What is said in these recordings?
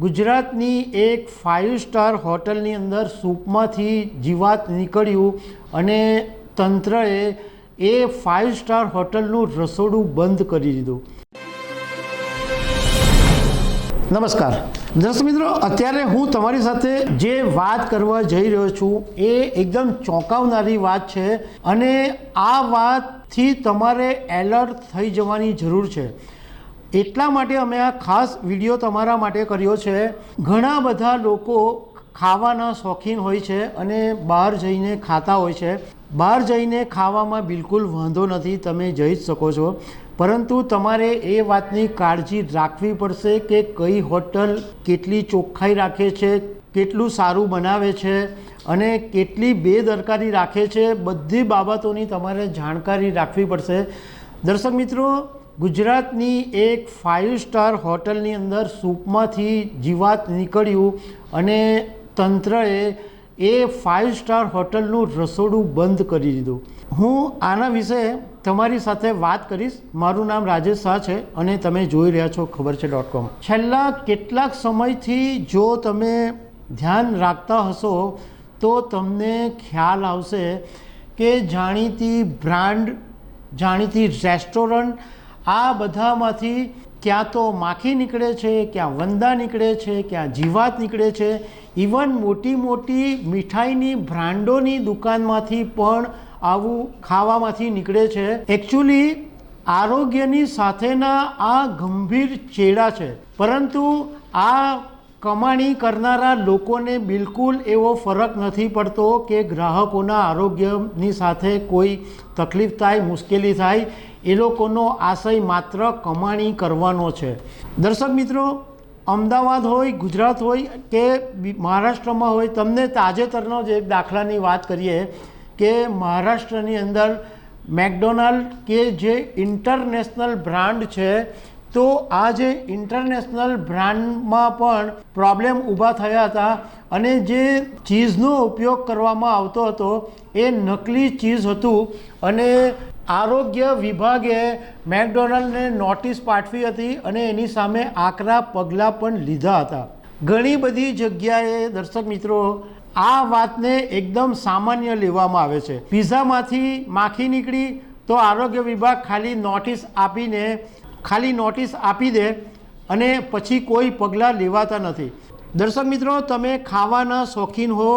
ગુજરાતની એક 5 સ્ટાર હોટલની અંદર સૂપમાંથી જીવાત નીકળ્યું અને તંત્રએ એ 5 સ્ટાર હોટલનું રસોડું બંધ કરી દીધું। નમસ્કાર દર્શક મિત્રો, અત્યારે હું તમારી સાથે જે વાત કરવા જઈ રહ્યો છું એ એકદમ ચોંકાવનારી વાત છે અને આ વાતથી તમારે એલર્ટ થઈ જવાની જરૂર છે। એટલા માટે અમે આ ખાસ વિડીયો તમારા માટે કર્યો છે। ઘણા બધા લોકો ખાવાના શોખીન હોય છે અને બહાર જઈને ખાતા હોય છે। બહાર જઈને ખાવામાં બિલકુલ વાંધો નથી, તમે જઈ જ શકો છો, પરંતુ તમારે એ વાતની કાળજી રાખવી પડશે કે કઈ હોટલ કેટલી ચોખ્ખાઈ રાખે છે, કેટલું સારું બનાવે છે અને કેટલી બેદરકારી રાખે છે। બધી બાબતોની તમારે જાણકારી રાખવી પડશે। દર્શક મિત્રો, ગુજરાતની એક 5 સ્ટાર હોટલની અંદર સૂપમાંથી જીવાત નીકળ્યું અને તંત્રએ એ 5 સ્ટાર હોટલનું રસોડું બંધ કરી દીધું। હું આના વિશે તમારી સાથે વાત કરીશ। મારું નામ રાજેશ શાહ છે અને તમે જોઈ રહ્યા છો ખબરછે.com। છેલ્લા કેટલાક સમયથી જો તમે ધ્યાન રાખતા હશો તો તમને ખ્યાલ આવશે કે જાણીતી બ્રાન્ડ, જાણીતી રેસ્ટોરન્ટ, આ બધામાંથી ક્યાં તો માખી નીકળે છે, ક્યાં વંદા નીકળે છે, ક્યાં જીવાત નીકળે છે। ઇવન મોટી મોટી મીઠાઈની બ્રાન્ડોની દુકાનમાંથી પણ આવું ખાવામાંથી નીકળે છે। એકચ્યુઅલી આરોગ્યની સાથેના આ ગંભીર ચેડા છે, પરંતુ આ કમાણી કરનારા લોકોને બિલકુલ એવો ફરક નથી પડતો કે ગ્રાહકોના આરોગ્યની સાથે કોઈ તકલીફ થાય, મુશ્કેલી થાય। એ લોકોનો આશય માત્ર કમાણી કરવાનો છે। દર્શક મિત્રો, અમદાવાદ હોય, ગુજરાત હોય કે મહારાષ્ટ્રમાં હોય, તમને તાજેતરનો જ એક દાખલાની વાત કરીએ કે મહારાષ્ટ્રની અંદર મેકડોનાલ્ડ કે જે ઇન્ટરનેશનલ બ્રાન્ડ છે, તો આ જે ઇન્ટરનેશનલ બ્રાન્ડમાં પણ પ્રોબ્લેમ ઊભા થયા હતા અને જે ચીઝનો ઉપયોગ કરવામાં આવતો હતો એ નકલી ચીઝ હતું અને આરોગ્ય વિભાગે મેકડોનાલ્ડને નોટિસ પાઠવી હતી અને એની સામે આકરા પગલાં પણ લીધા હતા। ઘણી બધી જગ્યાએ દર્શક મિત્રો આ વાતને એકદમ સામાન્ય લેવામાં આવે છે। પિઝામાંથી માખી નીકળી તો આરોગ્ય વિભાગ ખાલી નોટિસ આપી દે અને પછી કોઈ પગલાં લેવાતા નથી। દર્શક મિત્રો, તમે ખાવાના શોખીન હો,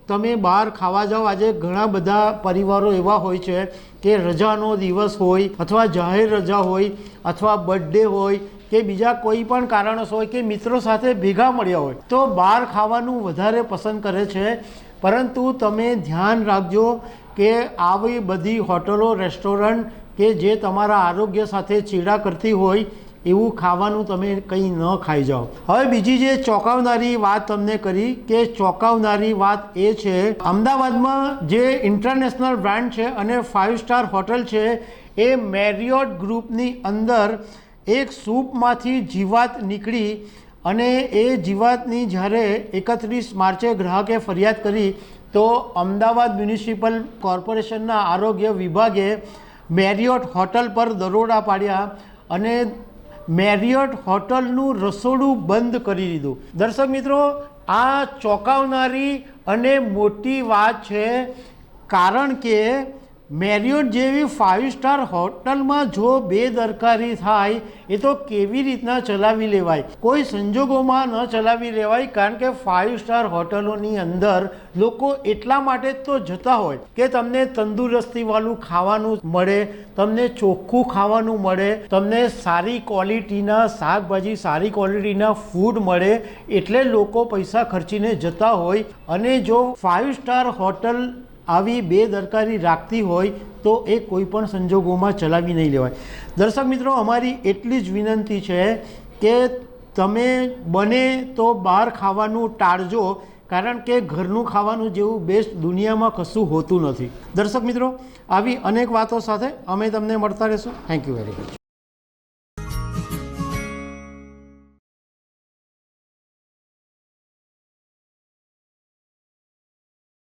તમે બહાર ખાવા જાઓ। આજે ઘણા બધા પરિવારો એવા હોય છે કે રજાનો દિવસ હોય અથવા જાહેર રજા હોય અથવા બર્થડે હોય કે બીજા કોઈ પણ કારણોસર હોય કે મિત્રો સાથે ભેગા મળ્યા હોય તો બહાર ખાવાનું વધારે પસંદ કરે છે। પરંતુ તમે ધ્યાન રાખજો કે આવી બધી હોટલો, રેસ્ટોરન્ટ કે જે તમારા આરોગ્ય સાથે ચેડા કરતી હોય એવું ખાવાનું તમે કંઈ ન ખાઈ જાઓ। હવે બીજી જે ચોંકાવનારી વાત તમને કરી કે ચોંકાવનારી વાત એ છે, અમદાવાદમાં જે ઇન્ટરનેશનલ બ્રાન્ડ છે અને 5 સ્ટાર હોટલ છે એ મેરિયોટ ગ્રુપની અંદર એક સૂપમાંથી જીવાત નીકળી અને એ જીવાતની જ્યારે 31 માર્ચે ગ્રાહકે ફરિયાદ કરી તો અમદાવાદ મ્યુનિસિપલ કોર્પોરેશનના આરોગ્ય વિભાગે મેરિયોટ હોટલ પર દરોડા પાડ્યા અને મેરિયોટ હોટલનું રસોડું બંધ કરી દીધું। દર્શક મિત્રો, આ ચોંકાવનારી અને મોટી વાત છે, કારણ કે મેરિયોટ જેવી 5 સ્ટાર હોટલમાં જો બેદરકારી થાય એ તો કેવી રીતના ચલાવી લેવાય? કોઈ સંજોગોમાં ન ચલાવી લેવાય, કારણ કે 5 સ્ટાર હોટલોની અંદર લોકો એટલા માટે તો જતા હોય કે તમને તંદુરસ્તીવાળું ખાવાનું મળે, તમને ચોખ્ખું ખાવાનું મળે, તમને સારી ક્વોલિટીના શાકભાજી, સારી ક્વોલિટીના ફૂડ મળે, એટલે લોકો પૈસા ખર્ચીને જતા હોય। અને જો 5 સ્ટાર હોટલ આવી બેદરકારી રાખતી હોય તો એ કોઈ પણ સંજોગોમાં ચલાવી નહીં લેવાય। દર્શક મિત્રો, અમારી એટલી જ વિનંતી છે કે તમે બને તો બહાર ખાવાનું ટાળજો, કારણ કે ઘરનું ખાવાનું જેવું બેસ્ટ દુનિયામાં કશું હોતું નથી। દર્શક મિત્રો, આવી અનેક વાતો સાથે અમે તમને મળતા રહીશું। Thank you very much.